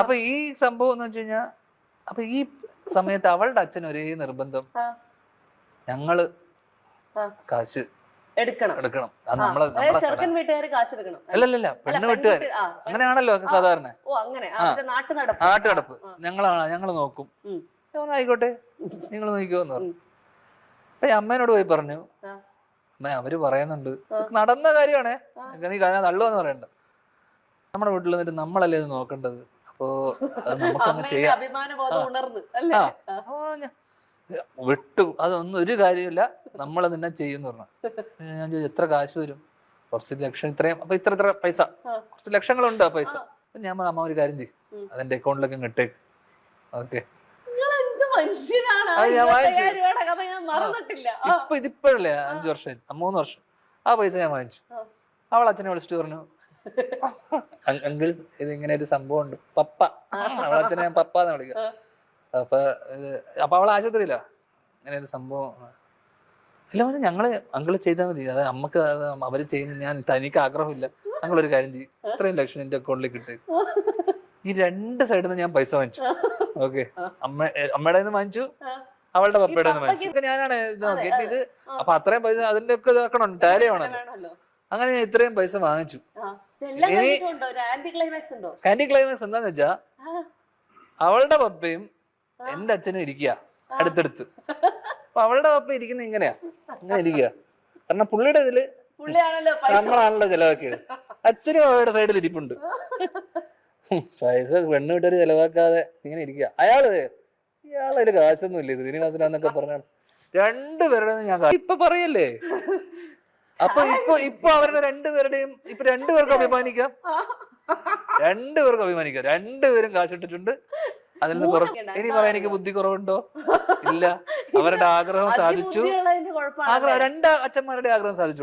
അപ്പൊ ഈ സംഭവം എന്ന് വെച്ച് കഴിഞ്ഞാൽ അപ്പൊ ഈ സമയത്ത് അവളുടെ അച്ഛൻ ഒരേ നിർബന്ധം, ഞങ്ങള് കാശ് എടുക്കണം. അത് നമ്മളെ ചെറുക്കൻ വീട്ടുകാര് കാശ് എടുക്കണം. അല്ലല്ല, പെണ്ണ് വീട്ടുകാര് അങ്ങനെയാണല്ലോ സാധാരണ. നാട്ടുനടപ്പ് ഞങ്ങള് നോക്കും. ആയിക്കോട്ടെ നിങ്ങൾ നോക്കിക്കോന്ന് പറഞ്ഞു. അപ്പൊ അമ്മേനോട് പോയി പറഞ്ഞു, അമ്മ അവര് പറയുന്നുണ്ട്, നടന്ന കാര്യമാണേ, നീ തള്ളുവെന്ന് പറയണ്ട, നമ്മുടെ വീട്ടിൽ നിന്നിട്ട് നമ്മളല്ലേ ഇത് നോക്കേണ്ടത്, അപ്പോ അത് നമുക്കൊന്ന് ചെയ്യാം. വിട്ടു, അതൊന്നും ഒരു കാര്യമില്ല, നമ്മൾ നിന്നെ ചെയ്യുമെന്ന് പറഞ്ഞു. ഞാൻ ചോദിച്ചു എത്ര കാശ് വരും? കുറച്ച് ലക്ഷം, ഇത്രയും, അപ്പൊ ഇത്ര പൈസ, കുറച്ച് ലക്ഷങ്ങളുണ്ട് ആ പൈസ. ഞാൻ പറഞ്ഞു അമ്മ ഒരു കാര്യം ചെയ്യും, അതെന്റെ അക്കൗണ്ടിലേക്ക് ഇട്ടേക്ക്. ഓക്കെ, ഇതിപ്പോഴല്ലേ 5 വർഷം 3 വർഷം ആ പൈസ ഞാൻ വാങ്ങിച്ചു. അവൾ അച്ഛനെ വിളിച്ചിട്ട് പറഞ്ഞു, അങ്കിൾ ഇതിങ്ങനെ ഒരു സംഭവം ഉണ്ട്, പപ്പ. അവളച്ഛനെ ഞാൻ പപ്പ എന്ന് വിളിക്കാം. അപ്പൊ അവൾ ആശുപത്രിയില്ല, അങ്ങനെ ഒരു സംഭവം. അല്ല പറഞ്ഞു, ഞങ്ങള് അങ്കിള് ചെയ്താൽ മതി, അതായത് നമുക്ക് അവര് ചെയ്യുന്ന, ഞാൻ തനിക്ക് ആഗ്രഹമില്ല, ഞങ്ങളൊരു കാര്യം ചെയ്യും, ഇത്രയും ലക്ഷം എന്റെ അക്കൗണ്ടിലേക്ക് ഇട്ട്. ഈ 2 സൈഡിൽ നിന്ന് ഞാൻ പൈസ വാങ്ങിച്ചു. ഓക്കെ, അമ്മയുടെ നിന്ന് വാങ്ങിച്ചു, അവളുടെ പപ്പയുടെ നിന്ന് വാങ്ങിച്ചു. ഞാനാണ് ഇത് നോക്കിയത്. ഇത് അപ്പൊ അത്രയും പൈസ അതിന്റെ ഒക്കെ ഇതാക്കണം, ടാലി ആണല്ലോ. അങ്ങനെ ഞാൻ ഇത്രയും പൈസ വാങ്ങിച്ചു. ആന്റി ക്ലൈമാക്സ് എന്താന്ന് വെച്ചാ, അവളുടെ പപ്പയും എന്റെ അച്ഛനും ഇരിക്കുക അടുത്തടുത്ത്. അപ്പൊ അവളുടെ പപ്പ ഇരിക്കുന്ന ഇങ്ങനെ ഇരിക്കുക, കാരണം പുള്ളിയുടെ ഇതില് നമ്മളാണല്ലോ ചെലവാക്കിയത്. അച്ഛനും അവളുടെ സൈഡിൽ ഇരിപ്പുണ്ട്. പൈസ പെണ്ണ് വീട്ടുകാര് ചെലവാക്കാതെ ഇങ്ങനെ ഇരിക്കുക. ഇയാളതില് കാശൊന്നും ഇല്ലേ ശ്രീനിവാസനാന്നൊക്കെ പറഞ്ഞാൽ 2 പേരുടെ ഞാൻ ഇപ്പൊ പറയല്ലേ. അപ്പൊ ഇപ്പൊ അവരുടെ 2 പേരുടെയും ഇപ്പൊ 2 പേർക്ക് അഭിമാനിക്കാം. 2 പേർക്ക് അഭിമാനിക്കാം. 2 പേരും കാശിട്ടിട്ടുണ്ട്. അതിൽ നിന്ന് കുറച്ച് ഇനി പറയാൻ എനിക്ക് ബുദ്ധി കുറവുണ്ടോ? ഇല്ല. അവരുടെ ആഗ്രഹം സാധിച്ചു. 2 അച്ഛന്മാരുടെ ആഗ്രഹം സാധിച്ചു.